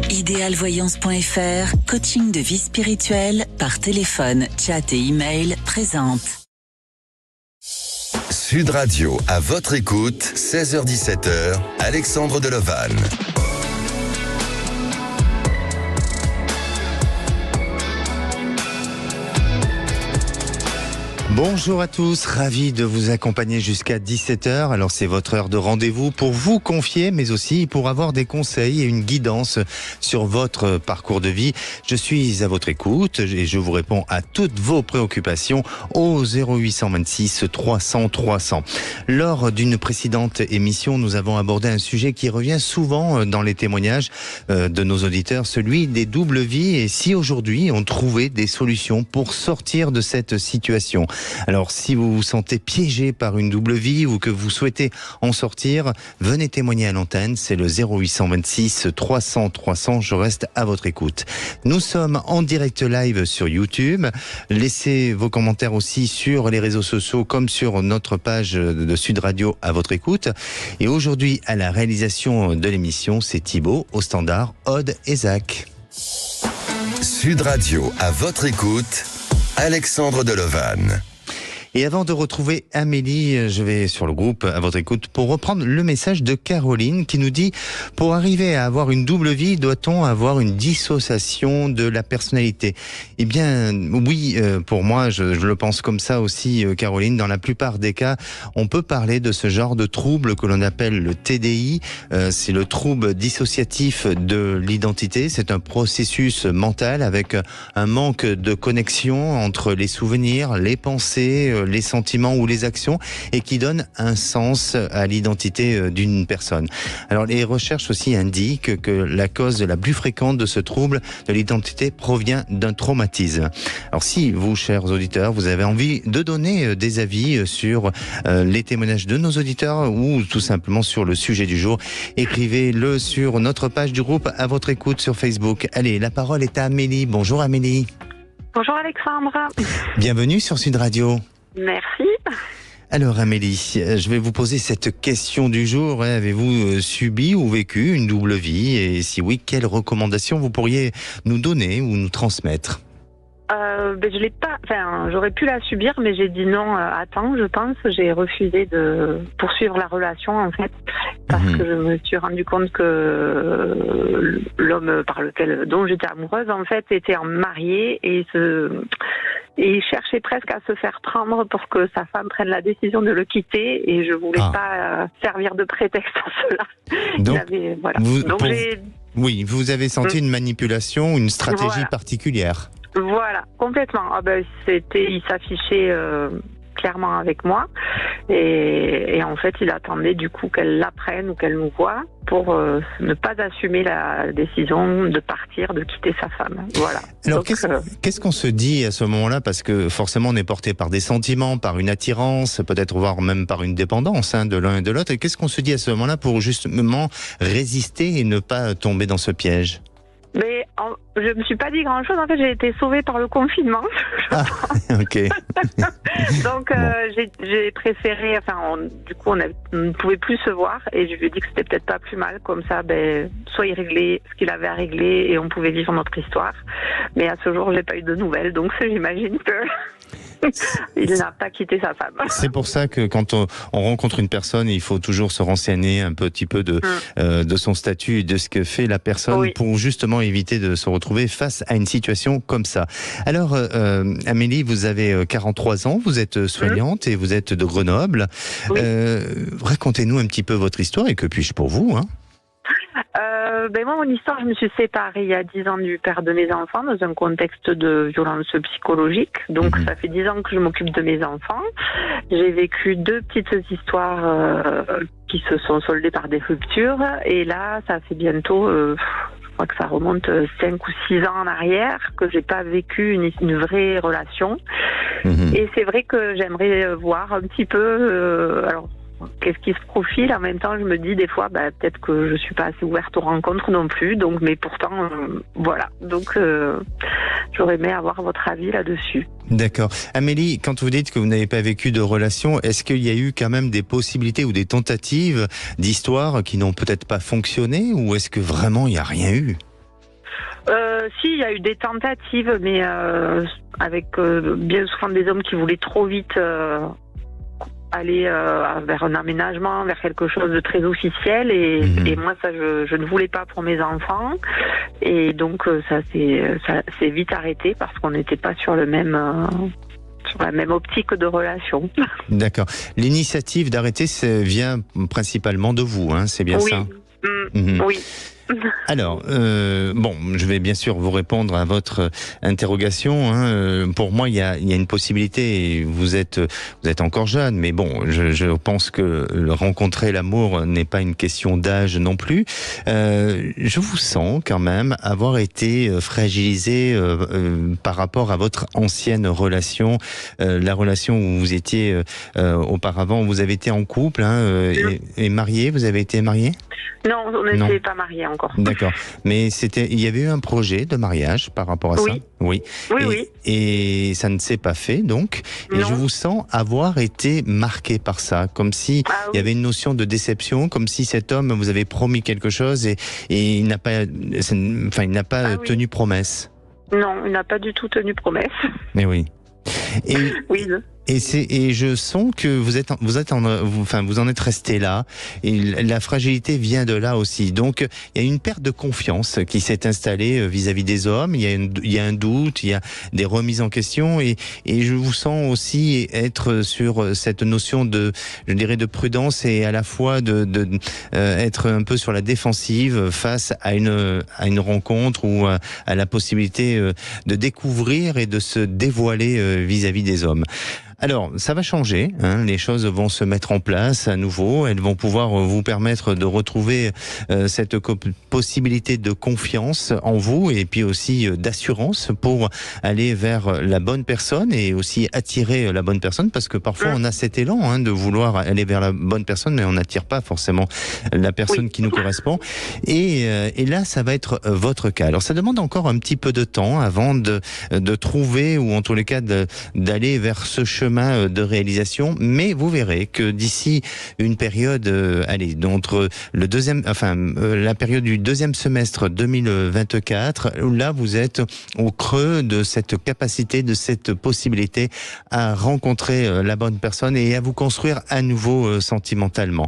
Idealvoyance.fr, coaching de vie spirituelle par téléphone, chat et email présente. Sud Radio, à votre écoute, 16h-17h, Alexandre Delovan. Bonjour à tous, ravi de vous accompagner jusqu'à 17h. Alors c'est votre heure de rendez-vous pour vous confier, mais aussi pour avoir des conseils et une guidance sur votre parcours de vie. Je suis à votre écoute et je vous réponds à toutes vos préoccupations au 0826 300 300. Lors d'une précédente émission, nous avons abordé un sujet qui revient souvent dans les témoignages de nos auditeurs, celui des doubles vies. Et si aujourd'hui on trouvait des solutions pour sortir de cette situation? Alors, si vous vous sentez piégé par une double vie ou que vous souhaitez en sortir, venez témoigner à l'antenne. C'est le 0826 300 300. Je reste à votre écoute. Nous sommes en direct live sur YouTube. Laissez vos commentaires aussi sur les réseaux sociaux comme sur notre page de Sud Radio à votre écoute. Et aujourd'hui, à la réalisation de l'émission, c'est Thibaut, au standard, Aude et Zach. Sud Radio, à votre écoute, Alexandre Delovan. Et avant de retrouver Amélie, je vais sur le groupe à votre écoute pour reprendre le message de Caroline qui nous dit « Pour arriver à avoir une double vie, doit-on avoir une dissociation de la personnalité ?» Eh bien, oui, pour moi, je le pense comme ça aussi, Caroline. Dans la plupart des cas, on peut parler de ce genre de trouble que l'on appelle le TDI. C'est le trouble dissociatif de l'identité. C'est un processus mental avec un manque de connexion entre les souvenirs, les pensées, les sentiments ou les actions et qui donne un sens à l'identité d'une personne. Alors les recherches aussi indiquent que la cause la plus fréquente de ce trouble de l'identité provient d'un traumatisme. Alors si vous, chers auditeurs, vous avez envie de donner des avis sur les témoignages de nos auditeurs ou tout simplement sur le sujet du jour, écrivez-le sur notre page du groupe à votre écoute sur Facebook. Allez, la parole est à Amélie. Bonjour Amélie. Bonjour Alexandre. Bienvenue sur Sud Radio. Merci. Alors Amélie, je vais vous poser cette question du jour. Avez-vous subi ou vécu une double vie? Et si oui, quelles recommandations vous pourriez nous donner ou nous transmettre? Je l'ai pas. Enfin, j'aurais pu la subir, mais j'ai dit non à temps. Je pense, j'ai refusé de poursuivre la relation en fait, parce que je me suis rendu compte que l'homme dont j'étais amoureuse en fait était marié et il cherchait presque à se faire prendre pour que sa femme prenne la décision de le quitter, et je voulais pas servir de prétexte à cela. Donc, oui, vous avez senti une manipulation, une stratégie particulière. Voilà, complètement. Il s'affichait clairement avec moi, et en fait il attendait du coup qu'elle l'apprenne ou qu'elle nous voie pour ne pas assumer la décision de partir, de quitter sa femme. Voilà. Alors qu'est-ce qu'on se dit à ce moment-là? Parce que forcément on est porté par des sentiments, par une attirance, peut-être voire même par une dépendance de l'un et de l'autre. Et qu'est-ce qu'on se dit à ce moment-là pour justement résister et ne pas tomber dans ce piège? Mais je me suis pas dit grand-chose. En fait, j'ai été sauvée par le confinement. Ok. Donc, j'ai préféré. Du coup, on ne pouvait plus se voir, et je lui ai dit que c'était peut-être pas plus mal. Comme ça, soit il réglait ce qu'il avait à régler et on pouvait vivre notre histoire. Mais à ce jour, j'ai pas eu de nouvelles. Donc, j'imagine que il n'a pas quitté sa femme. C'est pour ça que quand on rencontre une personne, il faut toujours se renseigner un petit peu de son statut et de ce que fait la personne pour justement éviter de se retrouver face à une situation comme ça. Alors, Amélie, vous avez 43 ans, vous êtes soignante et vous êtes de Grenoble. Racontez-nous un petit peu votre histoire et que puis-je pour vous, Moi, mon histoire, je me suis séparée il y a 10 ans du père de mes enfants dans un contexte de violence psychologique. Donc, ça fait 10 ans que je m'occupe de mes enfants. J'ai vécu 2 petites histoires qui se sont soldées par des ruptures. Et là, ça fait bientôt, je crois que ça remonte 5 ou 6 ans en arrière, que j'ai pas vécu une vraie relation. Et c'est vrai que j'aimerais voir un petit peu... qu'est-ce qui se profile? En même temps, je me dis des fois, peut-être que je suis pas assez ouverte aux rencontres non plus. Donc, mais pourtant, voilà. Donc, j'aurais aimé avoir votre avis là-dessus. D'accord. Amélie, quand vous dites que vous n'avez pas vécu de relation, est-ce qu'il y a eu quand même des possibilités ou des tentatives d'histoires qui n'ont peut-être pas fonctionné, ou est-ce que vraiment il n'y a rien eu? Si, il y a eu des tentatives, mais avec bien souvent des hommes qui voulaient trop vite aller vers un aménagement, vers quelque chose de très officiel. Et moi, ça, je ne voulais pas pour mes enfants. Et donc, ça s'est vite arrêté parce qu'on n'était pas sur la même optique de relation. D'accord. L'initiative d'arrêter vient principalement de vous, hein, c'est bien ça? Oui. Alors, je vais bien sûr vous répondre à votre interrogation. Hein. Pour moi, il y a une possibilité. Vous êtes encore jeune, mais bon, je pense que rencontrer l'amour n'est pas une question d'âge non plus. Je vous sens quand même avoir été fragilisé par rapport à votre ancienne relation, la relation où vous étiez auparavant. Vous avez été en couple et marié. Vous avez été marié? Non, on n'était pas mariés encore. D'accord. Mais il y avait eu un projet de mariage par rapport à ça? Oui. Oui. Et ça ne s'est pas fait, donc. Et je vous sens avoir été marqué par ça, comme si il y avait une notion de déception, comme si cet homme vous avait promis quelque chose et il n'a pas tenu promesse. Non, il n'a pas du tout tenu promesse. Mais oui. Oui. Et je sens que vous en êtes resté là, et la fragilité vient de là aussi. Donc il y a une perte de confiance qui s'est installée vis-à-vis des hommes. Il y a un doute, il y a des remises en question, et je vous sens aussi être sur cette notion de prudence et à la fois être un peu sur la défensive face à une rencontre ou à la possibilité de découvrir et de se dévoiler vis-à-vis des hommes. Alors, ça va changer, hein, les choses vont se mettre en place à nouveau, elles vont pouvoir vous permettre de retrouver cette possibilité de confiance en vous et puis aussi d'assurance pour aller vers la bonne personne et aussi attirer la bonne personne, parce que parfois on a cet élan de vouloir aller vers la bonne personne, mais on n'attire pas forcément la personne qui nous correspond. Et là, ça va être votre cas. Alors, ça demande encore un petit peu de temps avant de trouver, ou en tous les cas d'aller vers ce chemin de réalisation, mais vous verrez que d'ici une période, entre la période du deuxième semestre 2024, là vous êtes au creux de cette capacité, de cette possibilité à rencontrer la bonne personne et à vous construire à nouveau sentimentalement.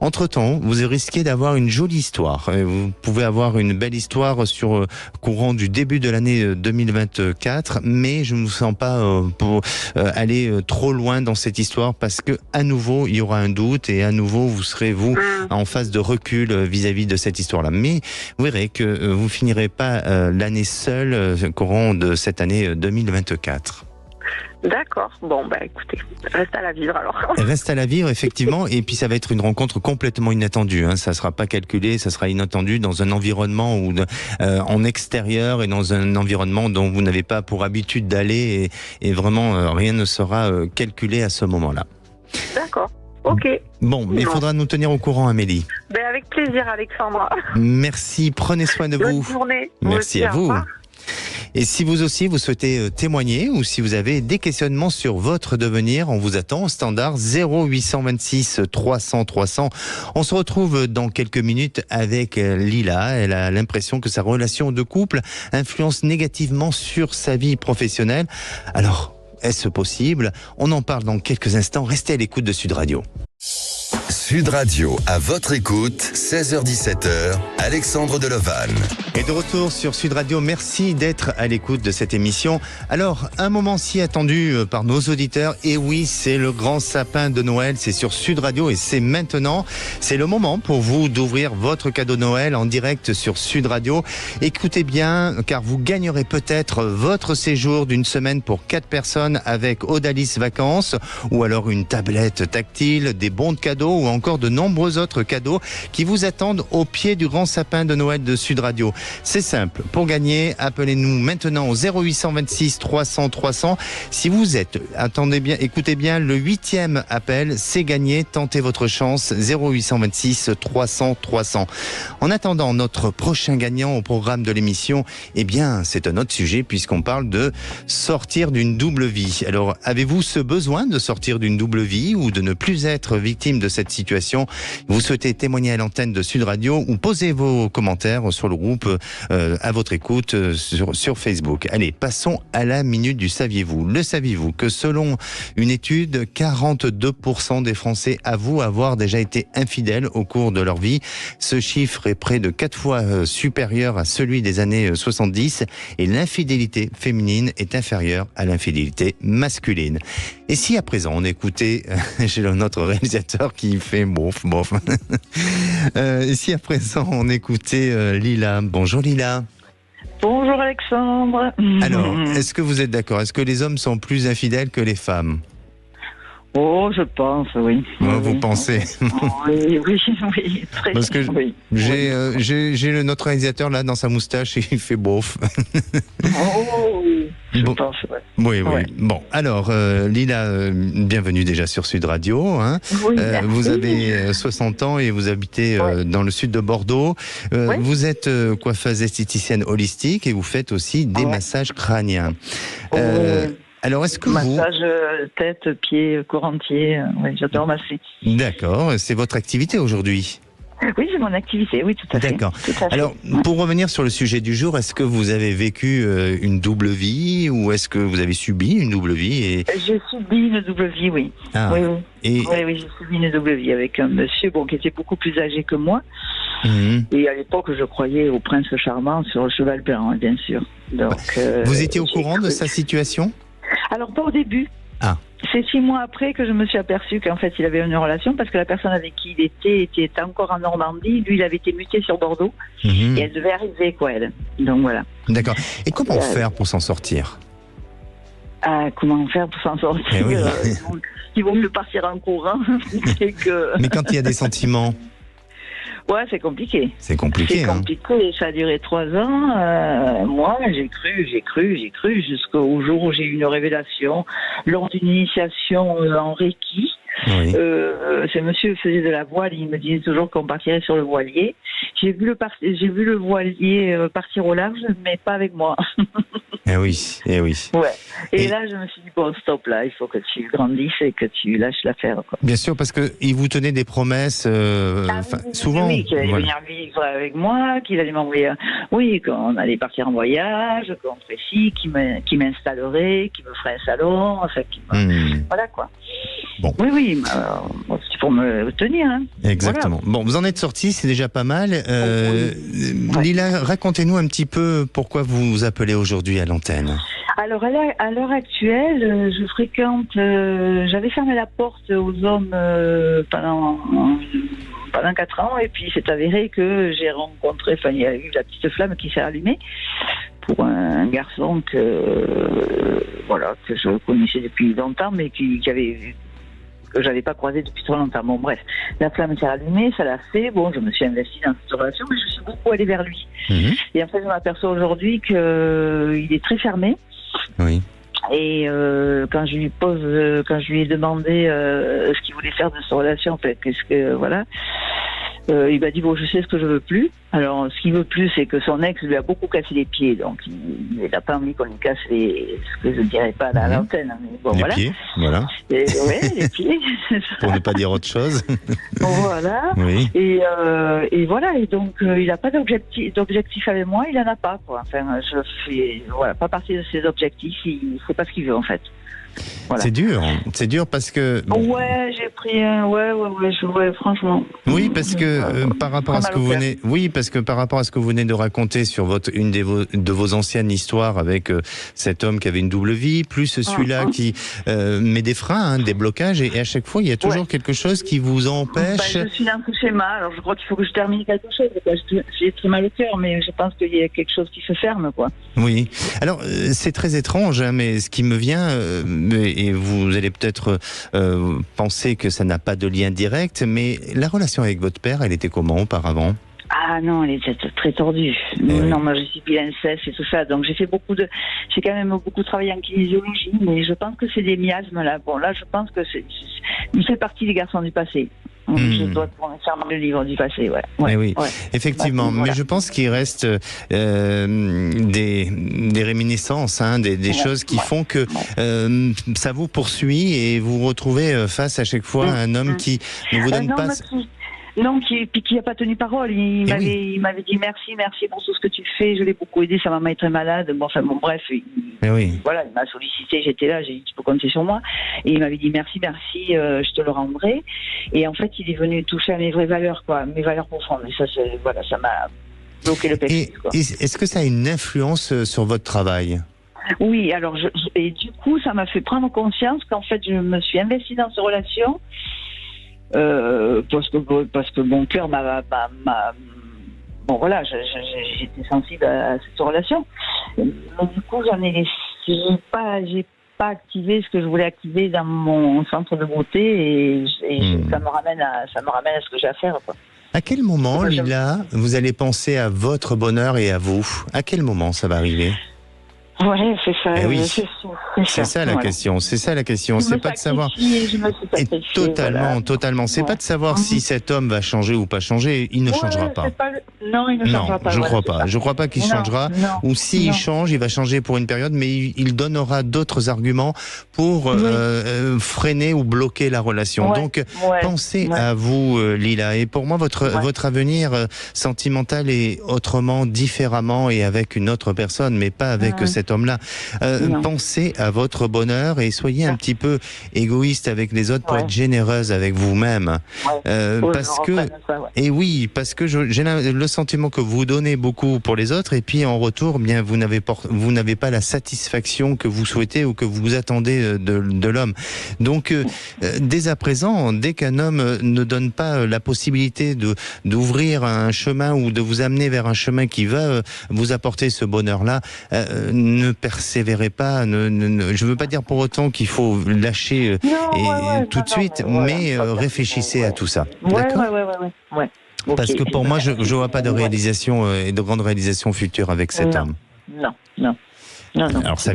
Entre-temps, vous risquez d'avoir une jolie histoire. Vous pouvez avoir une belle histoire sur courant du début de l'année 2024, mais je ne vous sens pas pour aller trop loin dans cette histoire, parce que à nouveau il y aura un doute et à nouveau vous serez en phase de recul vis-à-vis de cette histoire-là. Mais vous verrez que vous finirez pas l'année seule courant de cette année 2024. D'accord. Bon, écoutez, reste à la vivre alors. Reste à la vivre, effectivement, et puis ça va être une rencontre complètement inattendue. Ça sera pas calculé, ça sera inattendu dans un environnement en extérieur et dans un environnement dont vous n'avez pas pour habitude d'aller, et vraiment rien ne sera calculé à ce moment-là. D'accord. Ok. Bon, mais il faudra nous tenir au courant, Amélie. Avec plaisir, Alexandra. Merci, prenez soin de vous. Bonne journée. Merci à vous. Et si vous aussi vous souhaitez témoigner, ou si vous avez des questionnements sur votre devenir, on vous attend au standard 0826 300 300. On se retrouve dans quelques minutes avec Lila. Elle a l'impression que sa relation de couple influence négativement sur sa vie professionnelle. Alors, est-ce possible? On en parle dans quelques instants. Restez à l'écoute de Sud Radio. Sud Radio, à votre écoute, 16h-17h, Alexandre Delevanne. Et de retour sur Sud Radio, merci d'être à l'écoute de cette émission. Alors, un moment si attendu par nos auditeurs, et oui, c'est le grand sapin de Noël, c'est sur Sud Radio et c'est maintenant. C'est le moment pour vous d'ouvrir votre cadeau Noël en direct sur Sud Radio. Écoutez bien, car vous gagnerez peut-être votre séjour d'une semaine pour 4 personnes avec Odalis Vacances, ou alors une tablette tactile, des bons de cadeaux, ou encore de nombreux autres cadeaux qui vous attendent au pied du grand sapin de Noël de Sud Radio. C'est simple, pour gagner, appelez-nous maintenant au 0826 300 300. Si vous êtes, écoutez bien, le 8e appel, c'est gagné, tentez votre chance, 0826 300 300. En attendant notre prochain gagnant au programme de l'émission, c'est un autre sujet puisqu'on parle de sortir d'une double vie. Alors, avez-vous ce besoin de sortir d'une double vie ou de ne plus être victime de cette situation? Vous souhaitez témoigner à l'antenne de Sud Radio ou poser vos commentaires sur le groupe à votre écoute sur Facebook. Allez, passons à la minute du saviez-vous. Le saviez-vous que selon une étude, 42% des Français avouent avoir déjà été infidèles au cours de leur vie. Ce chiffre est près de 4 fois supérieur à celui des années 70 et l'infidélité féminine est inférieure à l'infidélité masculine. Et si à présent on écoutait, j'ai notre réalisateur qui fait bof. Et si à présent on écoutait Lila. Bonjour Lila. Bonjour Alexandre. Alors, est-ce que vous êtes d'accord? Est-ce que les hommes sont plus infidèles que les femmes? Oh, je pense, oui. Vous pensez? Oui, très. Parce que oui. j'ai notre réalisateur là dans sa moustache et il fait bof. Oh, oui, je Bon. pense, ouais. Oui. Ouais. Bon, alors Lila, bienvenue déjà sur Sud Radio. Hein. Oui, merci. Vous avez 60 ans et vous habitez dans le sud de Bordeaux. Ouais. Vous êtes coiffeuse esthéticienne holistique et vous faites aussi des massages crâniens. Alors, est-ce que Massage tête, pied, corps entier. Oui, j'adore masser. D'accord, c'est votre activité aujourd'hui. Oui, c'est mon activité, oui, tout à fait. D'accord. Tout à fait. Alors, pour revenir sur le sujet du jour, est-ce que vous avez vécu une double vie ou est-ce que vous avez subi une double vie J'ai subi une double vie, oui. Ah. Oui. Et... Oui, j'ai subi une double vie avec un monsieur qui était beaucoup plus âgé que moi. Mhm. Et à l'époque, je croyais au prince charmant sur le cheval blanc, bien sûr. Donc, vous étiez au j'ai courant de cru. sa situation? Alors, pas au début. Ah. C'est 6 mois après que je me suis aperçue qu'en fait, il avait une relation parce que la personne avec qui il était encore en Normandie. Lui, il avait été muté sur Bordeaux. Mhm. Et elle devait arriver, quoi, elle. Donc, voilà. D'accord. Et comment faire pour s'en sortir? Comment faire pour s'en sortir? Eh oui. Ils vont mieux partir en courant. C'est que... Mais quand il y a des sentiments, Ouais, c'est compliqué. c'est compliqué. C'est compliqué, ça a duré 3 ans. Moi, j'ai cru jusqu'au jour où j'ai eu une révélation lors d'une initiation en Reiki. Oui. Ce monsieur faisait de la voile, il me disait toujours qu'on partirait sur le voilier. J'ai vu le voilier partir au large, mais pas avec moi. Eh oui. Ouais. Et Et- là, je me suis dit, bon, stop, là, il faut que tu grandisses et que tu lâches l'affaire, quoi. Bien sûr, parce que il vous tenait des promesses souvent. Oui, qu'il allait Voilà. venir vivre avec moi, qu'il allait m'envoyer. Oui, qu'on allait partir en voyage, qu'on ferait ci, qu'il m'installerait, qu'il me ferait un salon, enfin, voilà quoi. Bon. Oui, c'est pour me tenir. Hein. Exactement. Bon, vous en êtes sorti, c'est déjà pas mal. Oui. Lila, racontez-nous un petit peu pourquoi vous vous appelez aujourd'hui à l'antenne. Alors, à l'heure actuelle, je fréquente. J'avais fermé la porte aux hommes pendant 4 ans, et puis c'est avéré que j'ai rencontré. Enfin, il y a eu la petite flamme qui s'est allumée pour un garçon que je connaissais depuis longtemps, mais que j'avais pas croisé depuis trop longtemps. Bon, bref, la flamme s'est allumée, ça l'a fait. Bon, je me suis investie dans cette relation, mais je suis beaucoup allée vers lui. Mhm. Et en fait, je m'aperçois aujourd'hui qu'il est très fermé. Oui. Et quand je lui ai demandé ce qu'il voulait faire de sa relation, en fait, il m'a dit bon, je sais ce que je veux plus. Alors, ce qu'il veut plus, c'est que son ex lui a beaucoup cassé les pieds, donc il n'a pas envie qu'on lui casse ce que je dirais pas à l'antenne. Mais bon, Les voilà. pieds, voilà. Et, ouais, les pieds. Pour ne pas dire autre chose. Voilà. Oui. Et voilà. Et donc, il n'a pas d'objectif avec moi. Il en a pas, quoi. Enfin, je fais, pas partie de ses objectifs. Il sait pas ce qu'il veut, en fait. Voilà. C'est dur parce que. Ouais, j'ai pris un. Ouais, franchement. Oui, parce que par rapport à ce que vous venez, par rapport à ce que vous venez de raconter sur une de vos anciennes histoires avec cet homme qui avait une double vie, plus celui-là qui met des freins, des blocages, et à chaque fois il y a toujours quelque chose qui vous empêche. Je suis dans ce schéma, alors je crois qu'il faut que je termine quelque chose. J'ai très mal au cœur, mais je pense qu'il y a quelque chose qui se ferme, quoi. Oui. Alors c'est très étrange, mais ce qui me vient, et vous allez peut-être penser que ça n'a pas de lien direct, mais la relation avec votre père, elle était comment auparavant? Ah non, elle était très tordue. Non, moi je suis l'inceste et tout ça, donc j'ai quand même beaucoup travaillé en kinésiologie, mais je pense que c'est des miasmes là. Bon, là je pense que il fait partie des garçons du passé. Je dois tourner faire le livre du passé, Oui, effectivement. Mais je pense qu'il reste des réminiscences, des choses qui font que ça vous poursuit et vous retrouvez face à chaque fois un homme qui ne vous donne pas. Non, puis qui n'a pas tenu parole. Il m'avait dit merci pour tout ce que tu fais. Je l'ai beaucoup aidé. Sa maman est très malade. Bref. Voilà, il m'a sollicité. J'étais là. J'ai dit tu peux compter sur moi. Et il m'avait dit merci, je te le rendrai. Et en fait, il est venu toucher à mes vraies valeurs, quoi, mes valeurs profondes. Et ça m'a bloqué le péché. Est-ce que ça a une influence sur votre travail ? Oui, alors et du coup, ça m'a fait prendre conscience qu'en fait, je me suis investie dans ces relations. Parce que mon cœur j'étais sensible à cette relation. Mais du coup, j'ai pas activé ce que je voulais activer dans mon centre de beauté et ça me ramène à ce que j'ai à faire, quoi. À quel moment, Lila, vous allez penser à votre bonheur et à vous ? À quel moment ça va arriver ? Ouais, c'est ça. C'est ça la question. C'est ça la question. C'est pas de savoir. Totalement. C'est pas de savoir si cet homme va changer ou pas changer. Il ne changera pas. Non, il ne changera pas. Je crois pas. Je crois pas qu'il changera. Ou s'il change, il va changer pour une période, mais il donnera d'autres arguments pour freiner ou bloquer la relation. Donc, pensez à vous, Lila. Et pour moi, votre avenir sentimental est autrement, différemment et avec une autre personne, mais pas avec cet homme-là. Pensez à votre bonheur et soyez un petit peu égoïste avec les autres pour être généreuse avec vous-même. Parce que j'ai le sentiment que vous donnez beaucoup pour les autres et puis en retour, bien vous n'avez pas la satisfaction que vous souhaitez ou que vous attendez de l'homme. Donc, dès à présent, dès qu'un homme ne donne pas la possibilité d'ouvrir un chemin ou de vous amener vers un chemin qui va vous apporter ce bonheur-là, ne persévérez pas. Je veux pas dire pour autant qu'il faut lâcher tout de suite, mais réfléchissez à tout ça. D'accord ? Ouais. Parce que pour moi, je vois pas de réalisation et de grande réalisation future avec cet homme. Non. Alors ça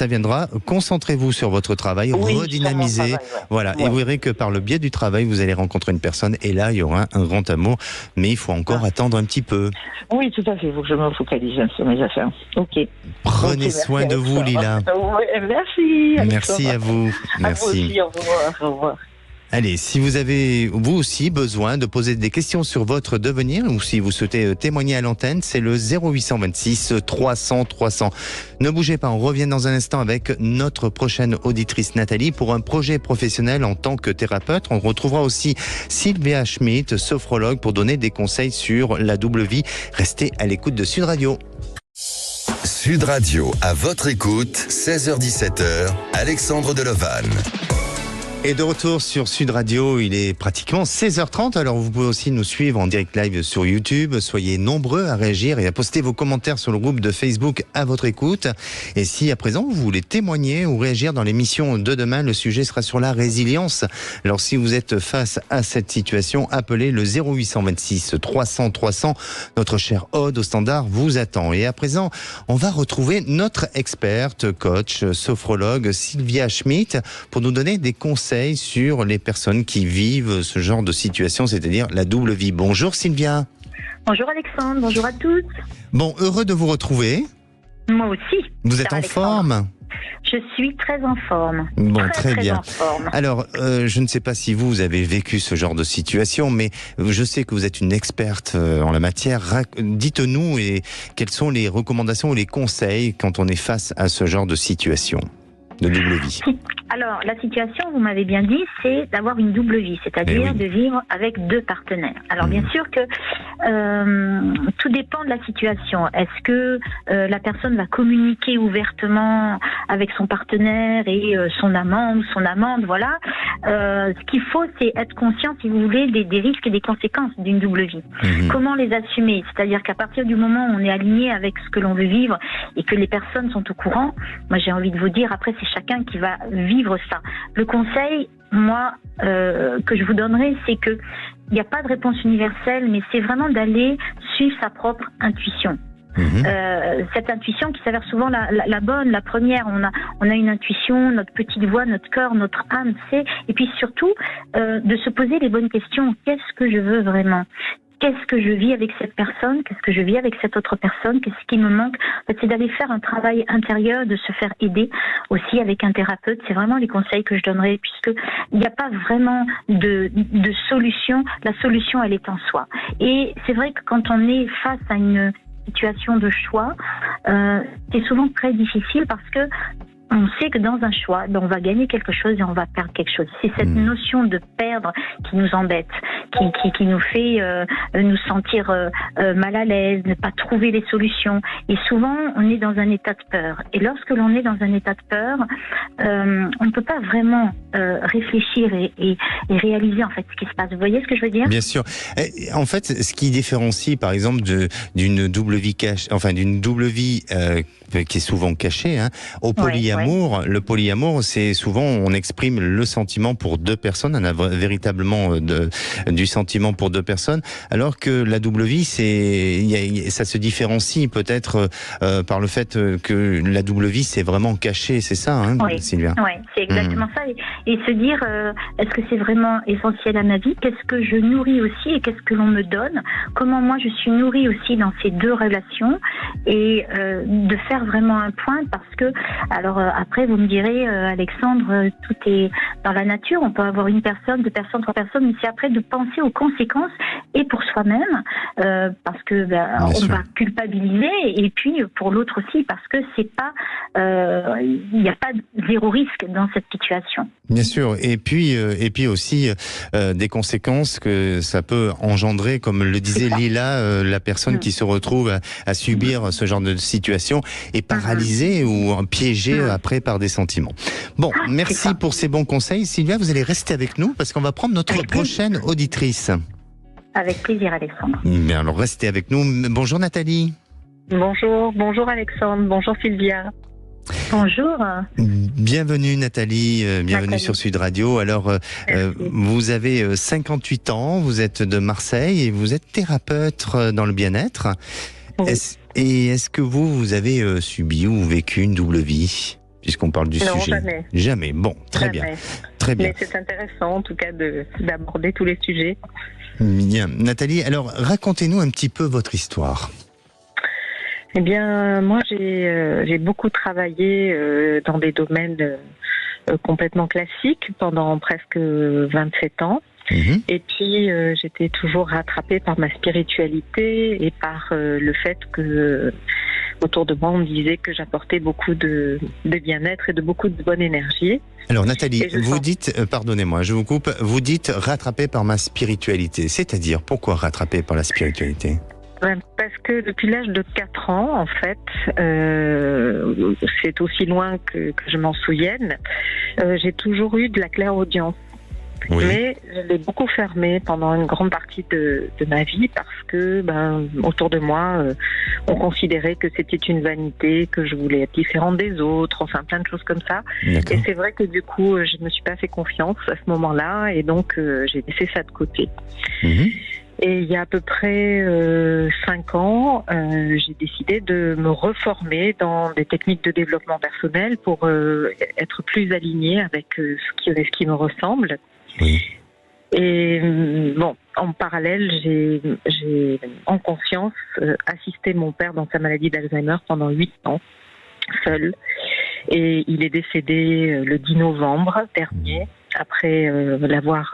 viendra. Concentrez-vous sur votre travail, redynamisez, et vous verrez que par le biais du travail, vous allez rencontrer une personne et là, il y aura un grand amour. Mais il faut encore attendre un petit peu. Oui, tout à fait. Il faut que je me focalise sur mes affaires. Ok. Prenez soin de vous, Lila. Merci. Merci à vous. Merci. À vous aussi, au revoir. Allez, si vous avez vous aussi besoin de poser des questions sur votre devenir ou si vous souhaitez témoigner à l'antenne, c'est le 0826 300 300. Ne bougez pas, on revient dans un instant avec notre prochaine auditrice Nathalie pour un projet professionnel en tant que thérapeute. On retrouvera aussi Sylvia Schmidt, sophrologue, pour donner des conseils sur la double vie. Restez à l'écoute de Sud Radio. Sud Radio, à votre écoute, 16h-17h, Alexandre Delevanne. Et de retour sur Sud Radio, il est pratiquement 16h30, alors vous pouvez aussi nous suivre en direct live sur YouTube. Soyez nombreux à réagir et à poster vos commentaires sur le groupe de Facebook à votre écoute. Et si à présent vous voulez témoigner ou réagir dans l'émission de demain, le sujet sera sur la résilience. Alors si vous êtes face à cette situation, appelez le 0826 300 300. Notre chère Aude au standard vous attend. Et à présent, on va retrouver notre experte, coach, sophrologue Sylvia Schmidt pour nous donner des conseils sur les personnes qui vivent ce genre de situation, c'est-à-dire la double vie. Bonjour Sylvia. Bonjour Alexandre, bonjour à tous. Bon, heureux de vous retrouver. Moi aussi. Vous êtes en forme ? Je suis très en forme. Bon, très bien. En forme. Alors, je ne sais pas si vous avez vécu ce genre de situation, mais je sais que vous êtes une experte en la matière. Dites-nous quelles sont les recommandations ou les conseils quand on est face à ce genre de situation de double vie. Alors, la situation, vous m'avez bien dit, c'est d'avoir une double vie, c'est-à-dire de vivre avec deux partenaires. Alors, bien sûr que tout dépend de la situation. Est-ce que la personne va communiquer ouvertement avec son partenaire et son amant ou son amante, voilà. Ce qu'il faut, c'est être conscient, si vous voulez, des risques et des conséquences d'une double vie. Comment les assumer ? C'est-à-dire qu'à partir du moment où on est aligné avec ce que l'on veut vivre et que les personnes sont au courant, moi j'ai envie de vous dire, après c'est chacun qui va vivre ça. Le conseil, moi, que je vous donnerai, c'est que il n'y a pas de réponse universelle, mais c'est vraiment d'aller suivre sa propre intuition. Cette intuition qui s'avère souvent la bonne, la première. On a une intuition, notre petite voix, notre cœur, notre âme, et puis surtout de se poser les bonnes questions. Qu'est-ce que je veux vraiment ? qu'est-ce que je vis avec cette personne, qu'est-ce que je vis avec cette autre personne, qu'est-ce qui me manque. En fait, c'est d'aller faire un travail intérieur, de se faire aider aussi avec un thérapeute. C'est vraiment les conseils que je donnerais, puisque il n'y a pas vraiment de solution. La solution, elle est en soi. Et c'est vrai que quand on est face à une situation de choix, c'est souvent très difficile parce que on sait que dans un choix, on va gagner quelque chose et on va perdre quelque chose. C'est cette notion de perdre qui nous embête, qui nous fait nous sentir mal à l'aise, ne pas trouver les solutions. Et souvent, on est dans un état de peur. Et lorsque l'on est dans un état de peur, on ne peut pas vraiment réfléchir et réaliser en fait ce qui se passe. Vous voyez ce que je veux dire ? Bien sûr. En fait, ce qui différencie, par exemple, d'une double vie d'une double vie qui est souvent cachée, au polyamour. Le polyamour, c'est souvent on exprime le sentiment pour deux personnes, on a véritablement du sentiment pour deux personnes, alors que la double vie, ça se différencie peut-être par le fait que la double vie, c'est vraiment caché, c'est ça, Sylvia ? Oui, c'est exactement ça. Et se dire, est-ce que c'est vraiment essentiel à ma vie ? Qu'est-ce que je nourris aussi et qu'est-ce que l'on me donne ? Comment moi je suis nourrie aussi dans ces deux relations ? Et de faire vraiment un point, parce que, alors après vous me direz, Alexandre, tout est dans la nature, on peut avoir une personne, deux personnes, trois personnes, mais c'est après de penser aux conséquences et pour soi-même, parce que on va culpabiliser, et puis pour l'autre aussi, parce que c'est pas, il n'y a pas zéro risque dans cette situation. Bien sûr, et puis aussi des conséquences que ça peut engendrer, comme le disait Lila, la personne qui se retrouve à subir ce genre de situation et paralysée ou piégée après par des sentiments. Bon, merci pour ces bons conseils. Sylvia, vous allez rester avec nous parce qu'on va prendre notre prochaine auditrice. Avec plaisir, Alexandre. Bien, alors restez avec nous. Bonjour Nathalie. Bonjour Alexandre, bonjour Sylvia. Bonjour. Bienvenue Nathalie, bienvenue sur Sud Radio. Alors, vous avez 58 ans, vous êtes de Marseille et vous êtes thérapeute dans le bien-être. Oui. Est-ce que vous avez subi ou vécu une double vie, puisqu'on parle du sujet ? Jamais. Jamais. Bon, très bien. Mais c'est intéressant en tout cas d'aborder tous les sujets. Bien. Nathalie, alors racontez-nous un petit peu votre histoire. Eh bien, moi, j'ai beaucoup travaillé dans des domaines complètement classiques pendant presque 27 ans. Et puis, j'étais toujours rattrapée par ma spiritualité et par le fait que, autour de moi, on me disait que j'apportais beaucoup de bien-être et de beaucoup de bonne énergie. Alors, Nathalie, vous dites, pardonnez-moi, je vous coupe, vous dites rattrapée par ma spiritualité. C'est-à-dire, pourquoi rattrapée par la spiritualité ? Parce que depuis l'âge de 4 ans, en fait, c'est aussi loin que je m'en souvienne, j'ai toujours eu de la clairaudience. Oui. Mais je l'ai beaucoup fermée pendant une grande partie de ma vie parce que, autour de moi, on considérait que c'était une vanité, que je voulais être différente des autres, enfin plein de choses comme ça. D'accord. Et c'est vrai que du coup, je ne me suis pas fait confiance à ce moment-là et donc j'ai laissé ça de côté. Et il y a à peu près 5 ans, j'ai décidé de me reformer dans des techniques de développement personnel pour être plus alignée avec ce qui me ressemble. Oui. Et en parallèle, j'ai en conscience assisté mon père dans sa maladie d'Alzheimer pendant 8 ans, seul. Et il est décédé le 10 novembre dernier, après avoir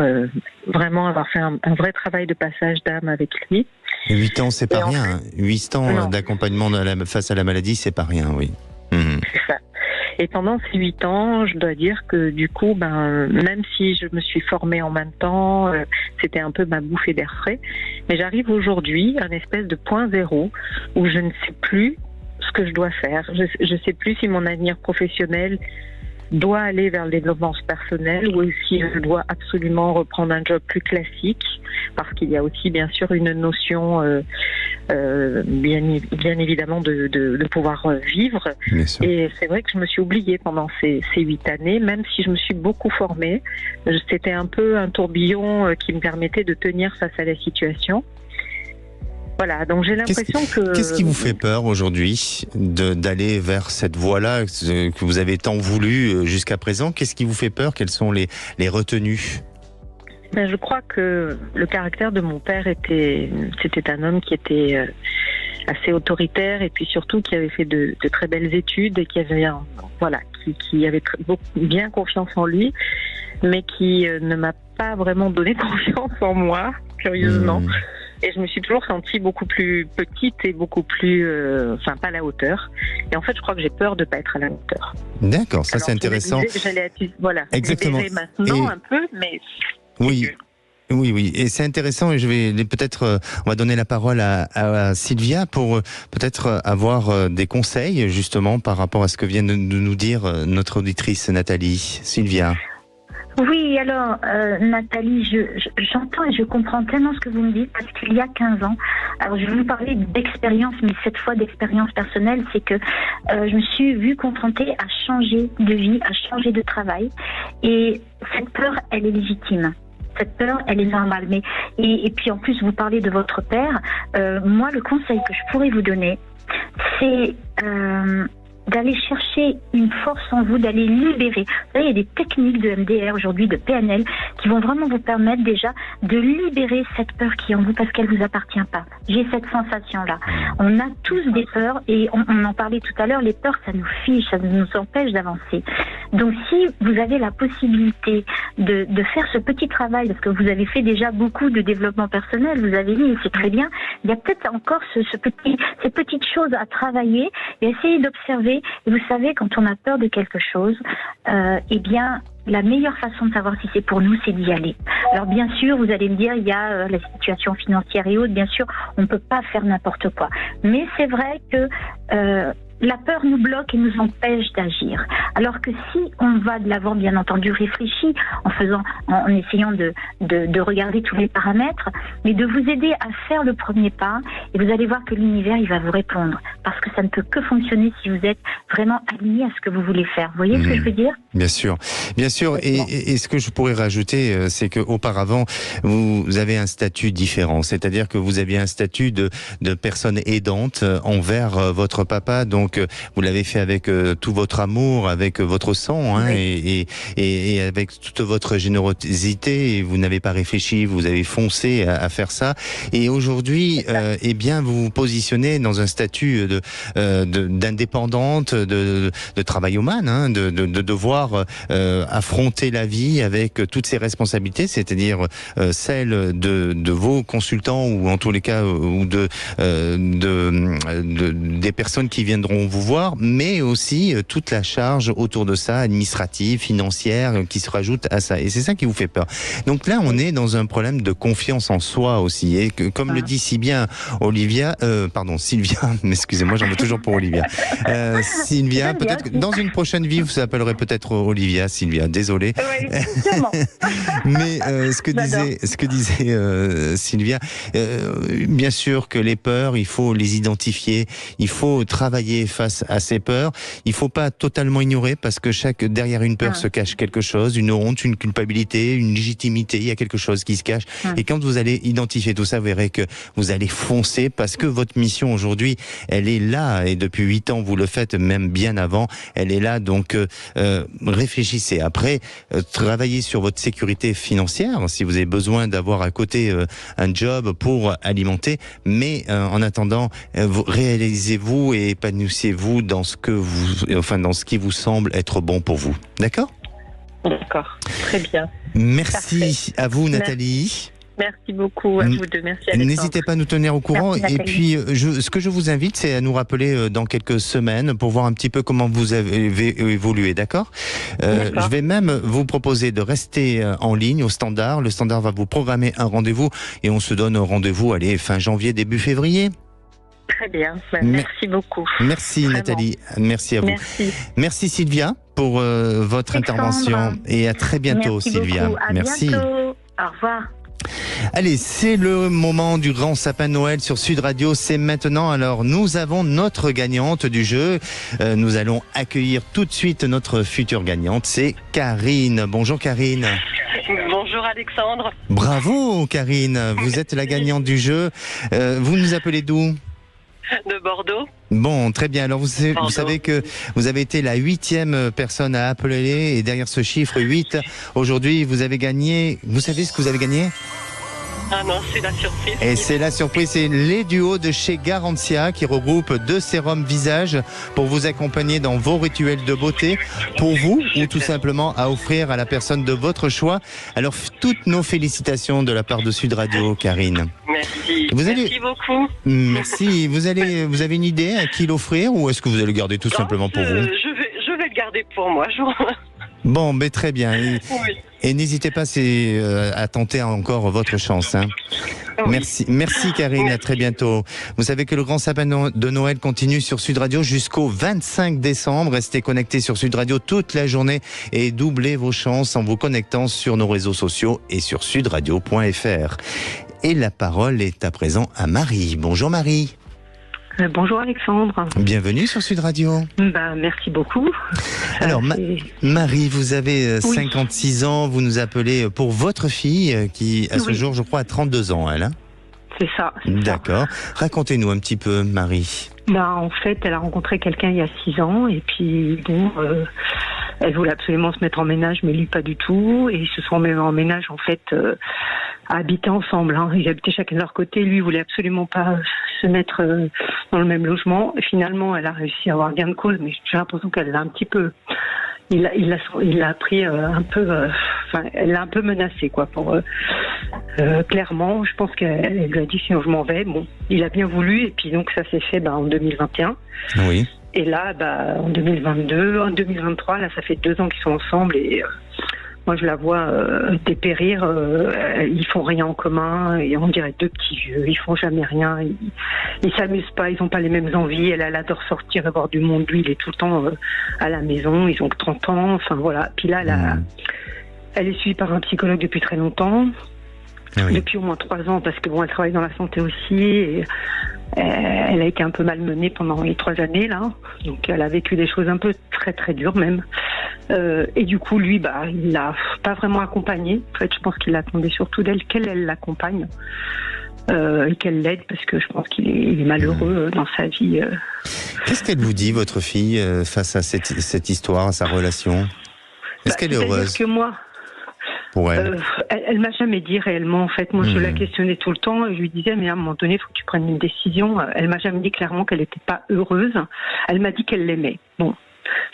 fait un vrai travail de passage d'âme avec lui. Et 8 ans, c'est pas rien. 8 ans d'accompagnement face à la maladie, c'est pas rien, oui. C'est ça. Et pendant ces 8 ans, je dois dire que du coup, même si je me suis formée en même temps, c'était un peu ma bouffée d'air frais, mais j'arrive aujourd'hui à une espèce de point zéro où je ne sais plus ce que je dois faire. Je ne sais plus si mon avenir professionnel doit aller vers le développement personnel ou si je dois absolument reprendre un job plus classique, parce qu'il y a aussi bien sûr une notion bien évidemment de pouvoir vivre. Et c'est vrai que je me suis oubliée pendant ces 8 années, même si je me suis beaucoup formée. C'était un peu un tourbillon qui me permettait de tenir face à la situation. Voilà, donc j'ai l'impression que... Qu'est-ce qui vous fait peur aujourd'hui d'aller vers cette voie-là que vous avez tant voulu jusqu'à présent ? Qu'est-ce qui vous fait peur ? Quelles sont les retenues ? Mais je crois que le caractère de mon père c'était un homme qui était assez autoritaire et puis surtout qui avait fait de très belles études et qui avait qui avait bien confiance en lui, mais qui ne m'a pas vraiment donné confiance en moi, curieusement. Et je me suis toujours sentie beaucoup plus petite et beaucoup plus, pas à la hauteur. Et en fait, je crois que j'ai peur de ne pas être à la hauteur. D'accord, ça c'est intéressant. Exactement. Maintenant un peu, mais... Oui. Oui, et c'est intéressant et je vais peut-être, on va donner la parole à Sylvia pour peut-être avoir des conseils justement par rapport à ce que vient de nous dire notre auditrice Nathalie. Sylvia. Oui, alors Nathalie, j'entends et je comprends tellement ce que vous me dites parce qu'il y a 15 ans, alors je vais vous parler d'expérience, mais cette fois d'expérience personnelle, c'est que je me suis vue confrontée à changer de vie, à changer de travail et cette peur, elle est légitime. Cette peur, elle est normale. Mais et puis en plus, vous parlez de votre père. Moi, le conseil que je pourrais vous donner, c'est d'aller chercher une force en vous, d'aller libérer. Vous savez, il y a des techniques de MDR aujourd'hui, de PNL, qui vont vraiment vous permettre déjà de libérer cette peur qui est en vous parce qu'elle ne vous appartient pas. J'ai cette sensation-là. On a tous des peurs et on en parlait tout à l'heure, les peurs, ça nous fiche, ça nous empêche d'avancer. Donc si vous avez la possibilité de faire ce petit travail, parce que vous avez fait déjà beaucoup de développement personnel, vous avez dit, et c'est très bien, il y a peut-être encore ces petites choses à travailler et essayer d'observer. Et vous savez, quand on a peur de quelque chose, eh bien, la meilleure façon de savoir si c'est pour nous, c'est d'y aller. Alors bien sûr, vous allez me dire, il y a la situation financière et autres, bien sûr, on ne peut pas faire n'importe quoi. Mais c'est vrai que la peur nous bloque et nous empêche d'agir. Alors que si on va de l'avant, bien entendu, réfléchi, en essayant de regarder tous les paramètres, mais de vous aider à faire le premier pas, et vous allez voir que l'univers, il va vous répondre. Parce que ça ne peut que fonctionner si vous êtes vraiment aligné à ce que vous voulez faire. Vous voyez ce que je veux dire ? Bien sûr. Et ce que je pourrais rajouter, c'est qu'auparavant, vous avez un statut différent. C'est-à-dire que vous aviez un statut de personne aidante envers votre papa. Donc, vous l'avez fait avec tout votre amour, avec votre sang, hein, oui. et avec toute votre générosité. Et vous n'avez pas réfléchi, vous avez foncé à faire ça. Et aujourd'hui, eh bien, vous vous positionnez dans un statut d'indépendante, de travail humain, hein, de devoir affronter la vie avec toutes ses responsabilités, c'est-à-dire celles de vos consultants ou en tous les cas ou des personnes qui viendront vous voir, mais aussi toute la charge autour de ça, administrative, financière, qui se rajoute à ça. Et c'est ça qui vous fait peur. Donc là, on est dans un problème de confiance en soi aussi. Et que, comme le dit si bien Sylvia, mais excusez-moi, j'en veux toujours pour Olivia. Sylvia, peut-être que dans une prochaine vie, vous s'appellerez peut-être Olivia, Sylvia, désolé. Oui, sûrement. Mais ce que disait Sylvia, bien sûr que les peurs, il faut les identifier, il faut travailler face à ces peurs, il faut pas totalement ignorer parce que derrière une peur se cache quelque chose, une honte, une culpabilité, une légitimité, il y a quelque chose qui se cache. Et quand vous allez identifier tout ça, vous verrez que vous allez foncer parce que votre mission aujourd'hui, elle est là et depuis 8 ans vous le faites, même bien avant, elle est là. Donc réfléchissez. Après, travaillez sur votre sécurité financière si vous avez besoin d'avoir à côté un job pour alimenter. Mais en attendant, réalisez-vous et épanouissez-vous dans ce qui vous semble être bon pour vous. D'accord ? D'accord, très bien. Merci Parfait. À vous, Nathalie. Merci beaucoup à vous deux. Merci Alexandre. N'hésitez pas à nous tenir au courant. Merci, et puis, ce que je vous invite, c'est à nous rappeler dans quelques semaines pour voir un petit peu comment vous avez évolué, d'accord ? Je vais même vous proposer de rester en ligne au standard. Le standard va vous programmer un rendez-vous et on se donne un rendez-vous, fin janvier, début février. Très bien, merci beaucoup. Merci vraiment. Nathalie, merci à vous. Merci Sylvia pour votre intervention et à très bientôt merci Sylvia. Beaucoup. À merci. Bientôt. Au revoir. Allez, c'est le moment du grand sapin de Noël sur Sud Radio, c'est maintenant. Alors, nous avons notre gagnante du jeu. Nous allons accueillir tout de suite notre future gagnante, c'est Karine. Bonjour Karine. Bonjour Alexandre. Bravo Karine, vous êtes la gagnante du jeu. Vous nous appelez d'où ? de Bordeaux. Bon, très bien. Alors, vous Bordeaux. savez que vous avez été la 8e personne à appeler et derrière ce chiffre 8, aujourd'hui, vous avez gagné. Vous savez ce que vous avez gagné? Ah non, c'est la surprise. Et c'est la surprise, c'est les duos de chez Garantia qui regroupent 2 sérums visage pour vous accompagner dans vos rituels de beauté, pour vous ou tout simplement à offrir à la personne de votre choix. Alors, toutes nos félicitations de la part de Sud Radio, Karine. Merci. Vous Merci beaucoup. Merci. Vous avez une idée à qui l'offrir ou est-ce que vous allez le garder tout simplement pour vous? Je vais le garder pour moi. Bon, mais très bien. Oui. Et n'hésitez pas à tenter encore votre chance. Hein. Oui. Merci Karine, à très bientôt. Vous savez que le grand sapin de Noël continue sur Sud Radio jusqu'au 25 décembre. Restez connectés sur Sud Radio toute la journée et doublez vos chances en vous connectant sur nos réseaux sociaux et sur sudradio.fr. Et la parole est à présent à Marie. Bonjour Marie. Bonjour Alexandre. Bienvenue sur Sud Radio. Merci beaucoup. Alors Marie, vous avez 56 ans, vous nous appelez pour votre fille qui à ce jour je crois a 32 ans elle. Hein, c'est ça. D'accord. Racontez-nous un petit peu Marie. En fait elle a rencontré quelqu'un il y a 6 ans et puis bon, elle voulait absolument se mettre en ménage mais lui pas du tout et ils se sont mis en ménage en fait à habiter ensemble. Hein. Ils habitaient chacun de leur côté. Lui voulait absolument pas se mettre dans le même logement. Et finalement, elle a réussi à avoir gain de cause, mais j'ai l'impression qu'elle l'a un petit peu. Il l'a pris un peu. Elle l'a un peu menacé, quoi. Clairement, je pense qu'elle lui a dit sinon je m'en vais. Bon, il a bien voulu et puis donc ça s'est fait en 2021. Oui. Et là, en 2022, en 2023, là, ça fait 2 ans qu'ils sont ensemble et. Moi, je la vois dépérir. Ils font rien en commun. Et on dirait 2 petits vieux. Ils font jamais rien. Ils s'amusent pas. Ils ont pas les mêmes envies. Elle adore sortir et voir du monde. Lui, il est tout le temps à la maison. Ils ont que 30 ans. Enfin, voilà. Puis là, elle est suivie par un psychologue depuis très longtemps. Oui. Depuis au moins 3 ans, parce que elle travaille dans la santé aussi. Et elle a été un peu malmenée pendant les 3 années, là. Donc, elle a vécu des choses un peu très, très dures, même. Et du coup, lui, il l'a pas vraiment accompagné. En fait, je pense qu'il attendait surtout d'elle qu'elle l'accompagne et qu'elle l'aide, parce que je pense qu'il est malheureux dans sa vie. Qu'est-ce qu'elle vous dit, votre fille, face à cette histoire, à sa relation? Est-ce qu'elle est heureuse? Que moi, pour elle. Elle m'a jamais dit réellement, en fait. Moi, je la questionnais tout le temps et je lui disais, mais à un moment donné, il faut que tu prennes une décision. Elle m'a jamais dit clairement qu'elle n'était pas heureuse. Elle m'a dit qu'elle l'aimait. Bon.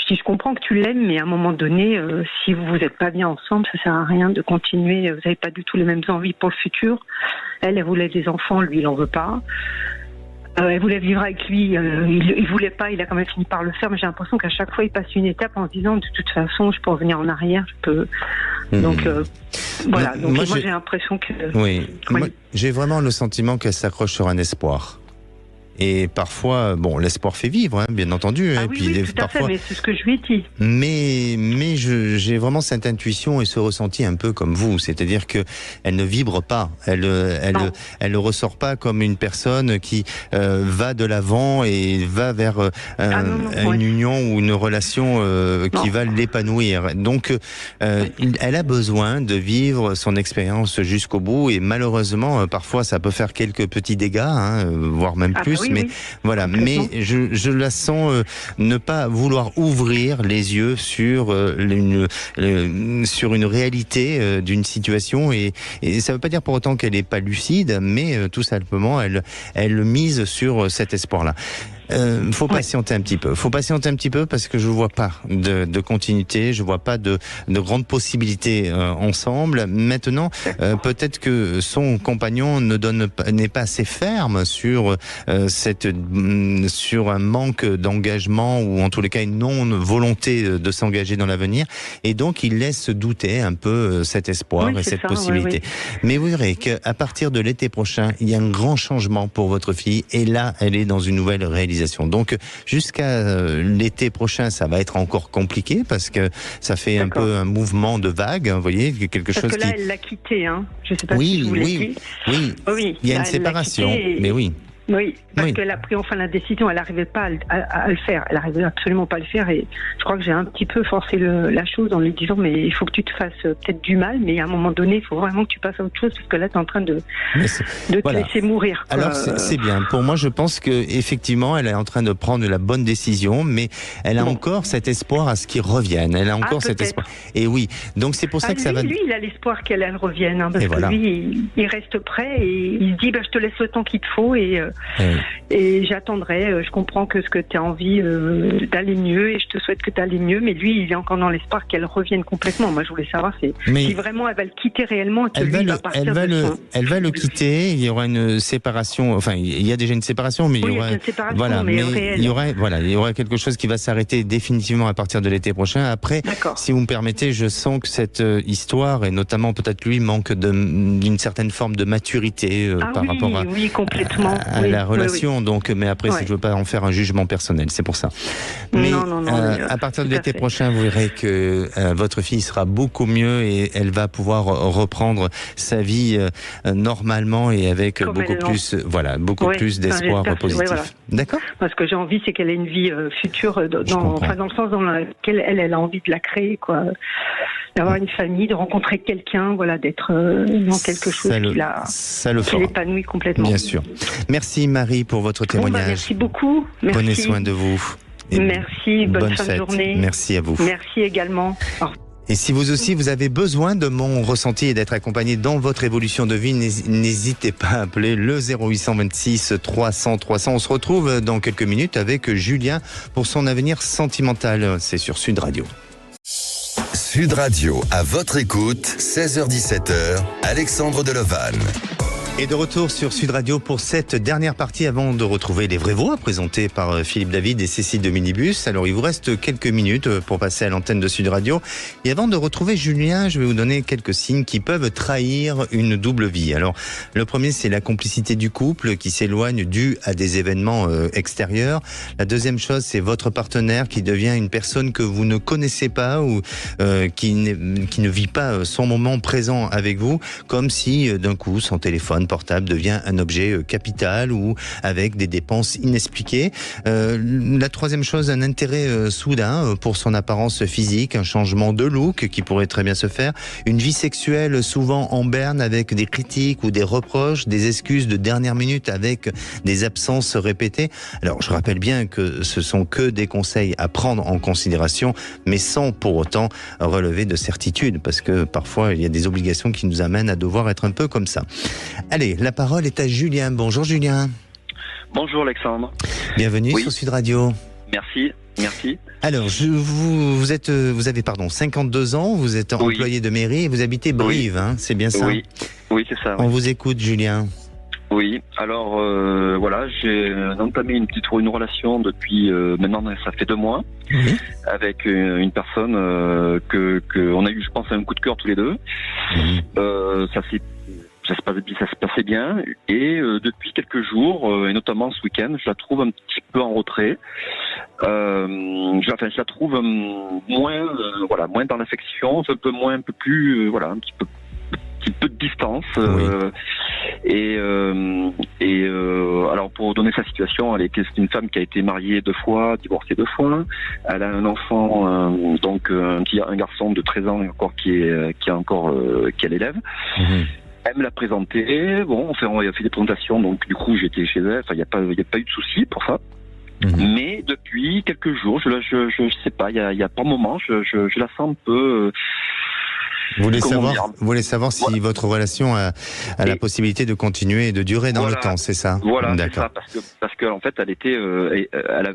Je comprends que tu l'aimes, mais à un moment donné, si vous n'êtes pas bien ensemble, ça sert à rien de continuer. Vous n'avez pas du tout les mêmes envies pour le futur. Elle voulait des enfants, lui, il n'en veut pas. Elle voulait vivre avec lui, il voulait pas, il a quand même fini par le faire, mais j'ai l'impression qu'à chaque fois, il passe une étape en se disant, de toute façon, je peux revenir en arrière, je peux... Donc, voilà. Donc, moi j'ai l'impression que... Oui. Moi, j'ai vraiment le sentiment qu'elle s'accroche sur un espoir. Et parfois, l'espoir fait vivre, hein, bien entendu. Ah, oui, tout à fait, mais c'est ce que je lui ai dit. Mais j'ai vraiment cette intuition et ce ressenti un peu comme vous, c'est-à-dire que elle ne vibre pas, elle ne ressort pas comme une personne qui va de l'avant et va vers une union ou une relation qui va l'épanouir. Donc, elle a besoin de vivre son expérience jusqu'au bout et malheureusement, parfois, ça peut faire quelques petits dégâts, hein, voire même plus. Mais voilà, mais je la sens ne pas vouloir ouvrir les yeux sur une réalité d'une situation et ça veut pas dire pour autant qu'elle est pas lucide, mais tout simplement elle mise sur cet espoir-là. Faut patienter un petit peu. Faut patienter un petit peu parce que je vois pas de continuité, je vois pas de grandes possibilités ensemble. Maintenant, peut-être que son compagnon n'est pas assez ferme sur sur un manque d'engagement ou en tous les cas une non-volonté de s'engager dans l'avenir et donc il laisse douter un peu cet espoir et cette possibilité. Mais vous verrez qu'à partir de l'été prochain, il y a un grand changement pour votre fille et là, elle est dans une nouvelle réalisation. Donc jusqu'à l'été prochain, ça va être encore compliqué parce que ça fait un peu un mouvement de vague, vous voyez, quelque chose qui... Parce que là, elle l'a quitté, hein. Je sais pas si vous l'avez dit. Oui, il y a une séparation, mais oui. Oui, parce Oui. qu'elle a pris enfin la décision, elle n'arrivait pas à le faire, elle n'arrivait absolument pas à le faire et je crois que j'ai un petit peu forcé la chose en lui disant mais il faut que tu te fasses peut-être du mal, mais à un moment donné il faut vraiment que tu passes à autre chose parce que là tu es en train de te voilà. laisser mourir. Quoi. Alors c'est bien. Pour moi, je pense que effectivement, elle est en train de prendre la bonne décision, mais elle a encore cet espoir à ce qu'il revienne. Elle a encore cet espoir. Et oui, donc c'est pour ça que ça va. Lui, il a l'espoir qu'elle revienne, hein, parce Et que voilà. lui, il reste prêt et il se dit je te laisse le temps qu'il te faut et j'attendrai. Je comprends que ce que tu as envie d'aller mieux et je te souhaite que tu ailles mieux, mais lui, il est encore dans l'espoir qu'elle revienne complètement. Moi, je voulais savoir si vraiment elle va le quitter réellement et que lui va partir elle va le quitter. Il y aura une séparation. Enfin, il y a déjà une séparation, mais Oui, il y aura il y a une séparation, voilà, mais mais réelle. il y aura quelque chose qui va s'arrêter définitivement à partir de l'été prochain. Après, si vous me permettez, je sens que cette histoire et notamment peut-être lui manque d'une certaine forme de maturité par rapport à la relation. Oui. Donc, mais après, je veux pas en faire un jugement personnel, c'est pour ça. Mais non, à partir de l'été prochain, vous verrez que votre fille sera beaucoup mieux et elle va pouvoir reprendre sa vie normalement et avec beaucoup plus d'espoir positif. Voilà. D'accord. Parce que j'ai envie, c'est qu'elle ait une vie future dans le sens dans lequel elle a envie de la créer, quoi. D'avoir une famille, de rencontrer quelqu'un, voilà, d'être dans quelque chose qui l'épanouit complètement. Bien sûr. Merci Marie pour votre témoignage. Merci beaucoup. Merci. Prenez soin de vous. Et merci, bonne fin de journée. Merci à vous. Merci également. Et si vous aussi, vous avez besoin de mon ressenti et d'être accompagné dans votre évolution de vie, n'hésitez pas à appeler le 0826 300 300. On se retrouve dans quelques minutes avec Julien pour son avenir sentimental. C'est sur Sud Radio. Sud Radio, à votre écoute, 16h-17h, Alexandre Delevanne. Et de retour sur Sud Radio pour cette dernière partie avant de retrouver les vrais voix présentés par Philippe David et Cécile de Minibus. Alors il vous reste quelques minutes pour passer à l'antenne de Sud Radio. Et avant de retrouver Julien, je vais vous donner quelques signes qui peuvent trahir une double vie. Alors le premier, c'est la complicité du couple qui s'éloigne dû à des événements extérieurs. La deuxième chose, c'est votre partenaire qui devient une personne que vous ne connaissez pas ou qui ne vit pas son moment présent avec vous, comme si d'un coup son téléphone portable devient un objet capital ou avec des dépenses inexpliquées. La troisième chose, un intérêt soudain pour son apparence physique, un changement de look qui pourrait très bien se faire, une vie sexuelle souvent en berne avec des critiques ou des reproches, des excuses de dernière minute avec des absences répétées. Alors je rappelle bien que ce sont que des conseils à prendre en considération, mais sans pour autant relever de certitude, parce que parfois il y a des obligations qui nous amènent à devoir être un peu comme ça. Allez, la parole est à Julien. Bonjour Julien. Bonjour Alexandre. Bienvenue sur Sud Radio. Merci. Alors, vous avez 52 ans, vous êtes employé de mairie et vous habitez Brive, hein, c'est bien ça? Oui, c'est ça. On vous écoute Julien. Oui, alors voilà, j'ai entamé une relation depuis maintenant ça fait 2 mois avec une personne que on a eu, je pense, un coup de cœur tous les deux. Ça se passait bien et depuis quelques jours et notamment ce week-end, je la trouve un petit peu en retrait. Je la trouve moins dans l'affection, un peu plus un petit peu de distance. Alors pour donner sa situation, c'est une femme qui a été mariée 2 fois, divorcée 2 fois. Elle a un enfant, un garçon de 13 ans encore qui est l'élève. Elle me l'a présenté. Bon, on a fait des présentations, donc du coup j'étais chez elle. Enfin, il y a pas eu de souci pour ça. Mais depuis quelques jours, je sais pas, il y a pas un moment, je la sens un peu. Vous voulez savoir si votre relation a la possibilité de continuer et de durer dans le temps, c'est ça? Voilà, c'est ça, parce que en fait,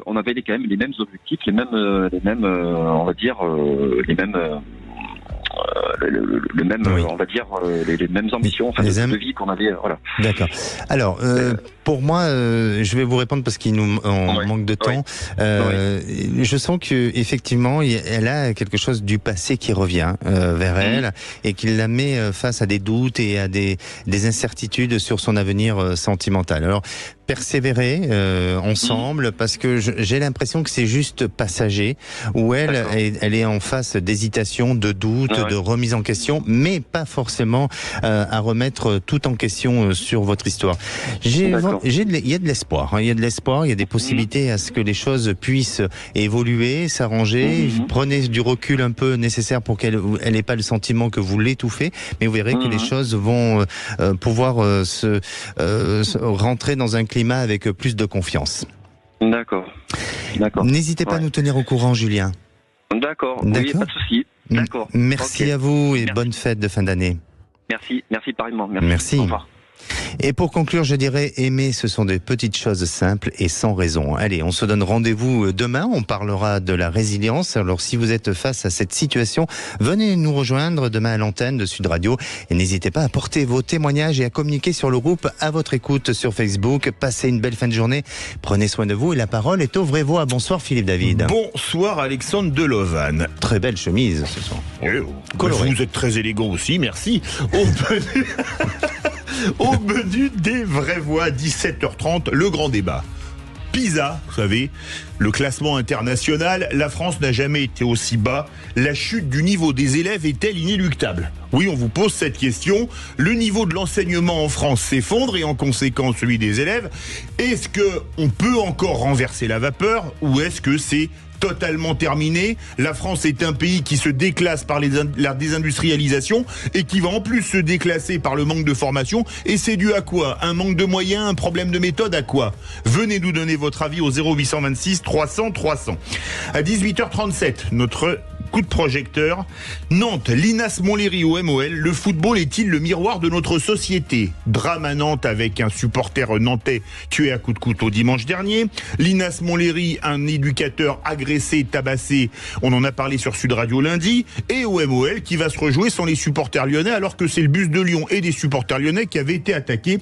on avait quand même les mêmes objectifs, les mêmes, on va dire, les mêmes ambitions, de vie qu'on avait, voilà. D'accord. Alors, pour moi, je vais vous répondre parce qu'il nous manque de temps. Je sens que effectivement, elle a quelque chose du passé qui revient vers elle et qui la met face à des doutes et à des incertitudes sur son avenir sentimental. Alors, persévérer ensemble parce que j'ai l'impression que c'est juste passager où elle est en face d'hésitation, de doute, de remise en question, mais pas forcément à remettre tout en question sur votre histoire. J'ai D'accord. il y a de l'espoir. Il y a de l'espoir, il y a des possibilités à ce que les choses puissent évoluer, s'arranger. Prenez du recul un peu nécessaire pour qu'elle n'ait pas le sentiment que vous l'étouffez, mais vous verrez que les choses vont pouvoir rentrer dans un climat avec plus de confiance. D'accord. N'hésitez pas à nous tenir au courant, Julien. D'accord. Oui, pas de souci. D'accord. Merci à vous et bonne fête de fin d'année. Merci pareillement. Merci. Au revoir. Et pour conclure, je dirais, aimer, ce sont des petites choses simples et sans raison. Allez, on se donne rendez-vous demain, on parlera de la résilience. Alors si vous êtes face à cette situation, venez nous rejoindre demain à l'antenne de Sud Radio. Et n'hésitez pas à porter vos témoignages et à communiquer sur le groupe À votre écoute sur Facebook. Passez une belle fin de journée, prenez soin de vous et la parole est au Vrai Voix. Bonsoir Philippe David. Bonsoir Alexandre Delovan. Très belle chemise ce soir. Coloré. Vous êtes très élégant aussi, merci. Au menu des Vraies Voix, 17h30, le grand débat. PISA, vous savez, le classement international, la France n'a jamais été aussi bas. La chute du niveau des élèves est-elle inéluctable ? Oui, on vous pose cette question. Le niveau de l'enseignement en France s'effondre et en conséquence celui des élèves. Est-ce qu'on peut encore renverser la vapeur ou est-ce que c'est totalement terminé? La France est un pays qui se déclasse par la désindustrialisation et qui va en plus se déclasser par le manque de formation. Et c'est dû à quoi? Un manque de moyens, un problème de méthode, à quoi? Venez nous donner votre avis au 0826 300 300. À 18h37, notre coup de projecteur. Nantes, Linas Montlhéry au MOL. Le football est-il le miroir de notre société? Drame à Nantes avec un supporter nantais tué à coups de couteau dimanche dernier. Linas Montlhéry, un éducateur agressé, tabassé. On en a parlé sur Sud Radio lundi. Et au MOL qui va se rejouer sans les supporters lyonnais alors que c'est le bus de Lyon et des supporters lyonnais qui avaient été attaqués.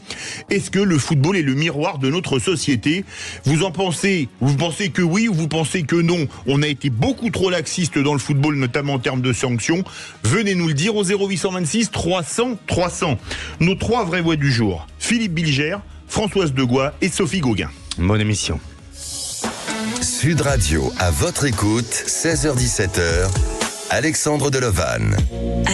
Est-ce que le football est le miroir de notre société? Vous en pensez? Vous pensez que oui ou vous pensez que non? On a été beaucoup trop laxiste dans le football, notamment en termes de sanctions. Venez nous le dire au 0826 300 300. Nos trois vraies voix du jour: Philippe Bilger, Françoise Degois et Sophie Gauguin. Bonne émission. Sud Radio, à votre écoute, 16h-17h, Alexandre Delovan.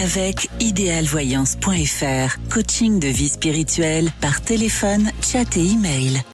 Avec idéalvoyance.fr, coaching de vie spirituelle par téléphone, chat et email.